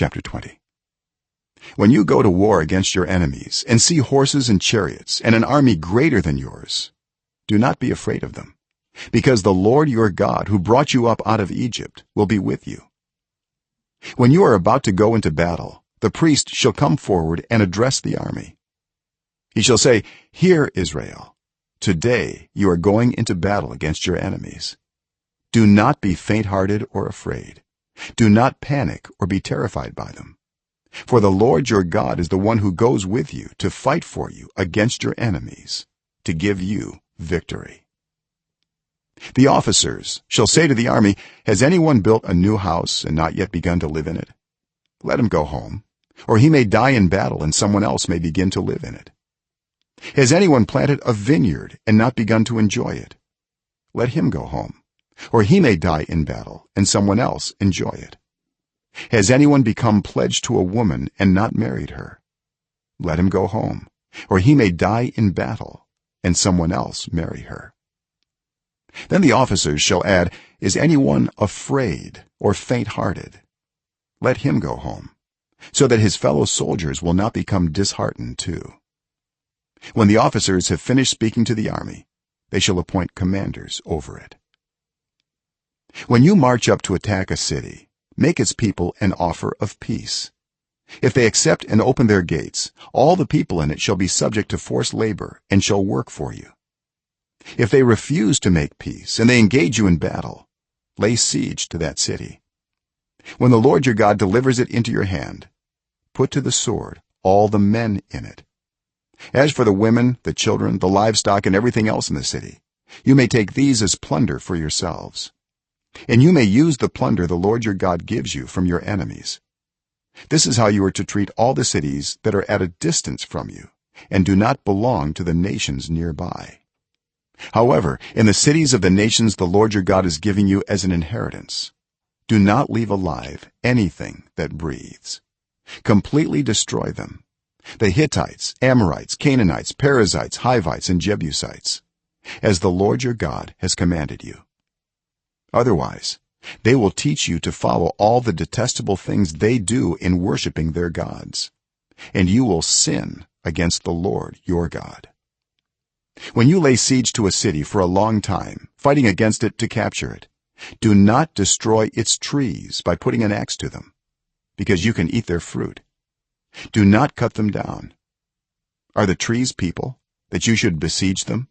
Chapter 20. When you go to war against your enemies and see horses and chariots and an army greater than yours, do not be afraid of them, because the Lord your God, who brought you up out of Egypt, will be with you. When you are about to go into battle, the priest shall come forward and address the army. He shall say, "Hear, Israel, today you are going into battle against your enemies. Do not be faint-hearted or afraid. Do not panic or be terrified by them. For the Lord your God is the one who goes with you to fight for you against your enemies, to give you victory." The officers shall say to the army, "Has anyone built a new house and not yet begun to live in it? Let him go home, or he may die in battle and someone else may begin to live in it. Has anyone planted a vineyard and not begun to enjoy it? Let him go home, or he may die in battle and someone else enjoy it. Has anyone become pledged to a woman and not married her? Let him go home, or he may die in battle and someone else marry her." Then the officers shall add, "Is anyone afraid or faint-hearted? Let him go home, so that his fellow soldiers will not become disheartened too." When the officers have finished speaking to the army, they shall appoint commanders over it. When you march up to attack a city, make its people an offer of peace. If they accept and open their gates, all the people in it shall be subject to forced labor and shall work for you. If they refuse to make peace and they engage you in battle, lay siege to that city. When the Lord your God delivers it into your hand, put to the sword all the men in it. As for the women, the children, the livestock, and everything else in the city, you may take these as plunder for yourselves, and you may use the plunder the Lord your God gives you from your enemies. This is how you are to treat all the cities that are at a distance from you and do not belong to the nations nearby. However, in the cities of the nations the Lord your God is giving you as an inheritance, do not leave alive anything that breathes. Completely destroy them: the Hittites, Amorites, Canaanites, Perizzites, Hivites, and Jebusites, as the Lord your God has commanded you. Otherwise, they will teach you to follow all the detestable things they do in worshiping their gods, and you will sin against the Lord your God. When you lay siege to a city for a long time, fighting against it to capture it, do not destroy its trees by putting an axe to them, because you can eat their fruit. Do not cut them down. Are the trees people, that you should besiege them?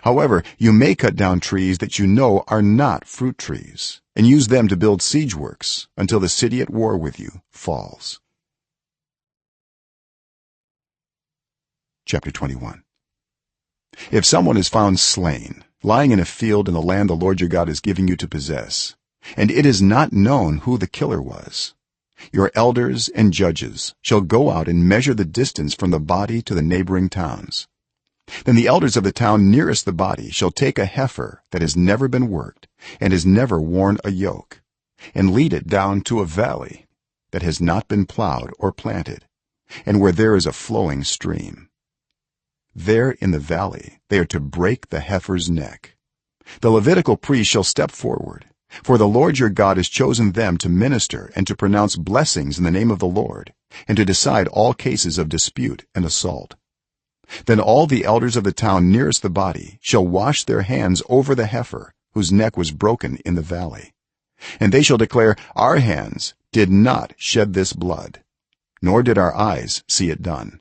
However, you may cut down trees that you know are not fruit trees and use them to build siege works until the city at war with you falls. Chapter 21. If someone is found slain, lying in a field in the land the Lord your God is giving you to possess, and it is not known who the killer was, your elders and judges shall go out and measure the distance from the body to the neighboring towns. Then the elders of the town nearest the body shall take a heifer that has never been worked and has never worn a yoke, and lead it down to a valley that has not been plowed or planted, and where there is a flowing stream. There in the valley they are to break the heifer's neck. The Levitical priest shall step forward, for the Lord your God has chosen them to minister and to pronounce blessings in the name of the Lord, and to decide all cases of dispute and assault. Then all the elders of the town nearest the body shall wash their hands over the heifer whose neck was broken in the valley, and they shall declare, "Our hands did not shed this blood, nor did our eyes see it done.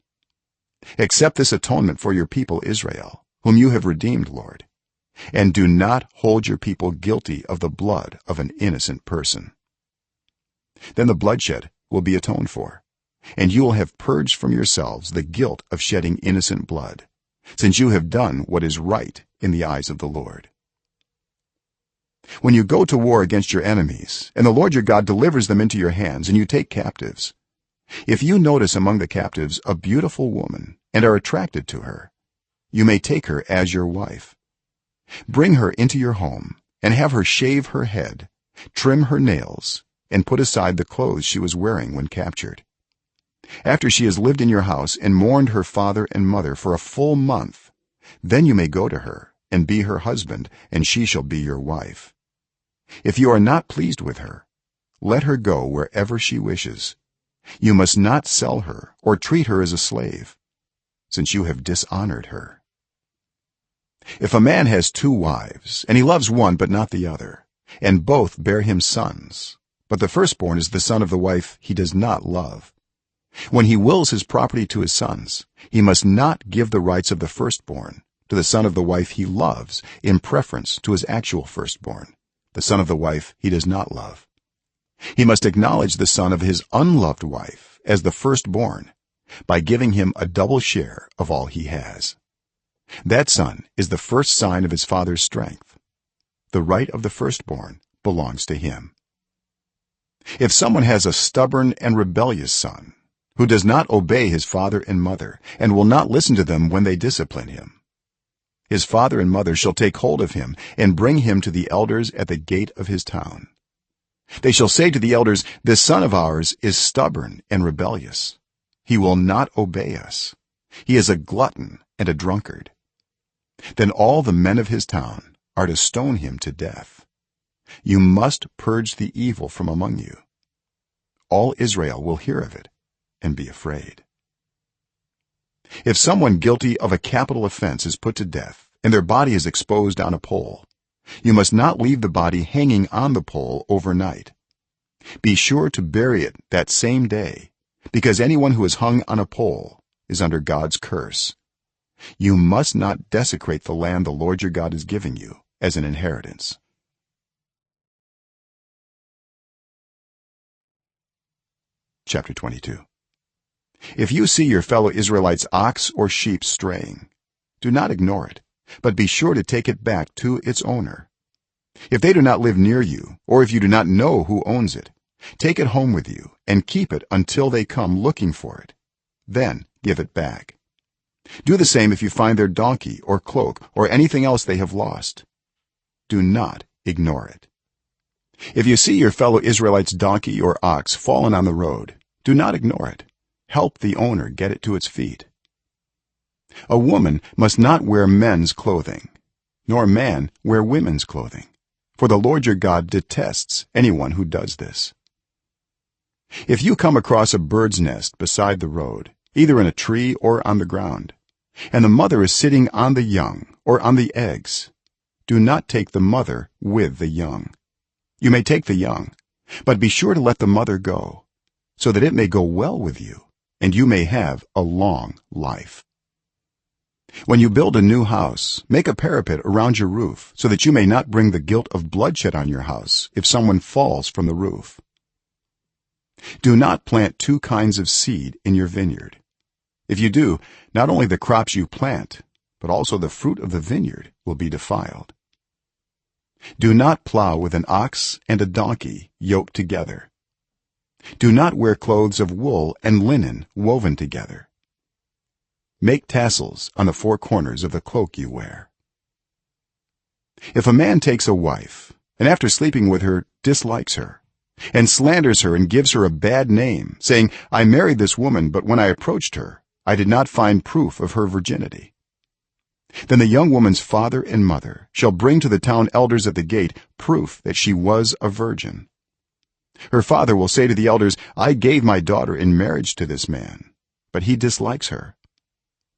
Accept this atonement for your people Israel, whom you have redeemed, Lord, and do not hold your people guilty of the blood of an innocent person." Then the bloodshed will be atoned for, and you will have purged from yourselves the guilt of shedding innocent blood, since you have done what is right in the eyes of the Lord. When you go to war against your enemies and the Lord your God delivers them into your hands and you take captives, if you notice among the captives a beautiful woman and are attracted to her, you may take her as your wife. Bring her into your home and have her shave her head, trim her nails, and put aside the clothes she was wearing when captured. After she has lived in your house and mourned her father and mother for a full month, then you may go to her and be her husband, and she shall be your wife. If you are not pleased with her, let her go wherever she wishes. You must not sell her or treat her as a slave, since you have dishonored her. If a man has 2 wives and he loves one but not the other, and both bear him sons, but the firstborn is the son of the wife he does not love, when he wills his property to his sons, he must not give the rights of the firstborn to the son of the wife he loves in preference to his actual firstborn, the son of the wife he does not love. He must acknowledge the son of his unloved wife as the firstborn by giving him a double share of all he has. That son is the first sign of his father's strength. The right of the firstborn belongs to him. If someone has a stubborn and rebellious son who does not obey his father and mother and will not listen to them when they discipline him, his father and mother shall take hold of him and bring him to the elders at the gate of his town. They shall say to the elders, "This son of ours is stubborn and rebellious. He will not obey us. He is a glutton and a drunkard." Then all the men of his town are to stone him to death. You must purge the evil from among you. All Israel will hear of it and be afraid. If someone guilty of a capital offense is put to death and their body is exposed on a pole, you must not leave the body hanging on the pole overnight. Be sure to bury it that same day, because anyone who is hung on a pole is under God's curse. You must not desecrate the land the Lord your God is giving you as an inheritance. Chapter 22. If you see your fellow Israelites' ox or sheep straying, do not ignore it, but be sure to take it back to its owner. If they do not live near you, or if you do not know who owns it, take it home with you and keep it until they come looking for it. Then give it back. Do the same if you find their donkey or cloak or anything else they have lost. Do not ignore it. If you see your fellow Israelites' donkey or ox fallen on the road, do not ignore it. Help the owner get it to its feet. A woman must not wear men's clothing, nor a man wear women's clothing, for the Lord your God detests anyone who does this. If you come across a bird's nest beside the road, either in a tree or on the ground, and the mother is sitting on the young or on the eggs, do not take the mother with the young. You may take the young, but be sure to let the mother go, so that it may go well with you and you may have a long life. When you build a new house, make a parapet around your roof so that you may not bring the guilt of bloodshed on your house if someone falls from the roof. Do not plant 2 kinds of seed in your vineyard. If you do, not only the crops you plant, but also the fruit of the vineyard will be defiled. Do not plow with an ox and a donkey yoked together. Do not wear clothes of wool and linen woven together. Make tassels on the 4 corners of the cloak you wear. If a man takes a wife and after sleeping with her dislikes her and slanders her and gives her a bad name, saying, "I married this woman, but when I approached her I did not find proof of her virginity," then the young woman's father and mother shall bring to the town elders at the gate proof that she was a virgin. Her father will say to the elders, "I gave my daughter in marriage to this man, but he dislikes her.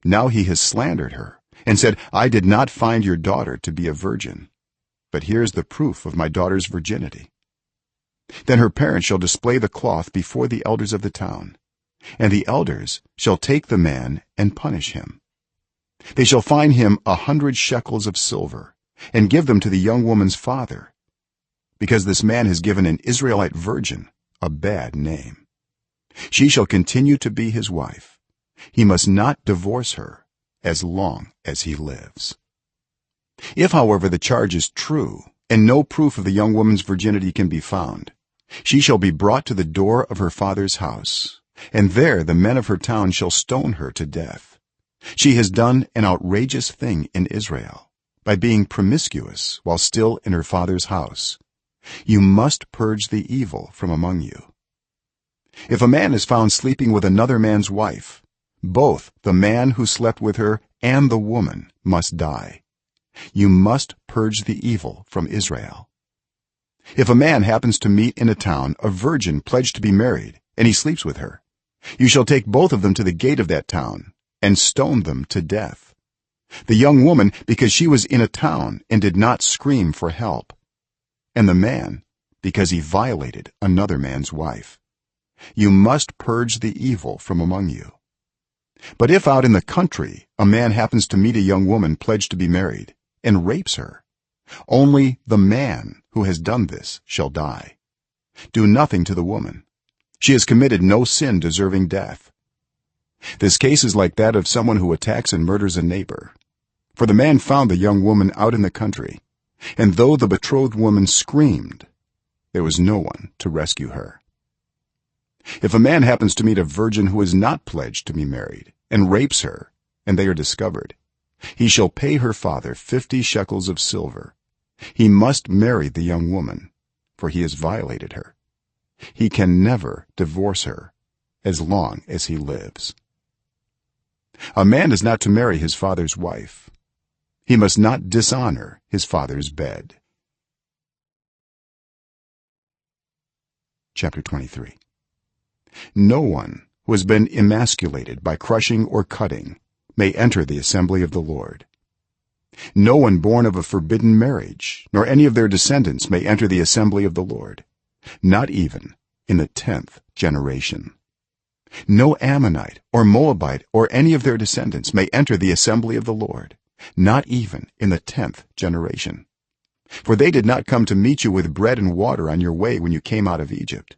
Now he has slandered her and said, 'I did not find your daughter to be a virgin, but here is the proof of my daughter's virginity.' Then her parents shall display the cloth before the elders of the town, and the elders shall take the man and punish him. They shall fine him 100 shekels of silver and give them to the young woman's father, because this man has given an Israelite virgin a bad name. She shall continue to be his wife. He must not divorce her as long as he lives. If however the charge is true and no proof of the young woman's virginity can be found, she shall be brought to the door of her father's house, and there the men of her town shall stone her to death. She has done an outrageous thing in Israel by being promiscuous while still in her father's house. You must purge the evil from among you. If a man is found sleeping with another man's wife, both the man who slept with her and the woman must die. You must purge the evil from Israel. if a man happens to meet in a town a virgin pledged to be married and he sleeps with her, you shall take both of them to the gate of that town and stone them to death, the young woman because she was in a town and did not scream for help, and the man because he violated another man's wife. You must purge the evil from among you. But if out in the country a man happens to meet a young woman pledged to be married and rapes her, only the man who has done this shall die. Do nothing to the woman. She has committed no sin deserving death. This case is like that of someone who attacks and murders a neighbor. For the man found the young woman out in the country, and though the betrothed woman screamed, there was no one to rescue her. If a man happens to meet a virgin who is not pledged to be married and rapes her, and they are discovered, he shall pay her father 50 shekels of silver. He must marry the young woman, for he has violated her. He can never divorce her as long as he lives. A man is not to marry his father's wife. He must not dishonor his father's bed. Chapter 23. No one who has been emasculated by crushing or cutting may enter the assembly of the Lord. No one born of a forbidden marriage nor any of their descendants may enter the assembly of the Lord, not even in the 10th generation. No Ammonite or Moabite or any of their descendants may enter the assembly of the Lord, not even in the 10th generation. For they did not come to meet you with bread and water on your way when you came out of Egypt,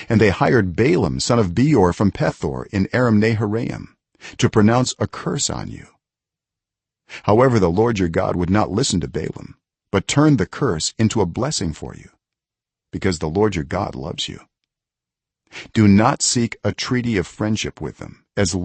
and they hired Balaam son of Beor from Pethor in Aram Naharaim to pronounce a curse on you. However, the Lord your God would not listen to Balaam, but turned the curse into a blessing for you, because the Lord your God loves you. Do not seek a treaty of friendship with them, as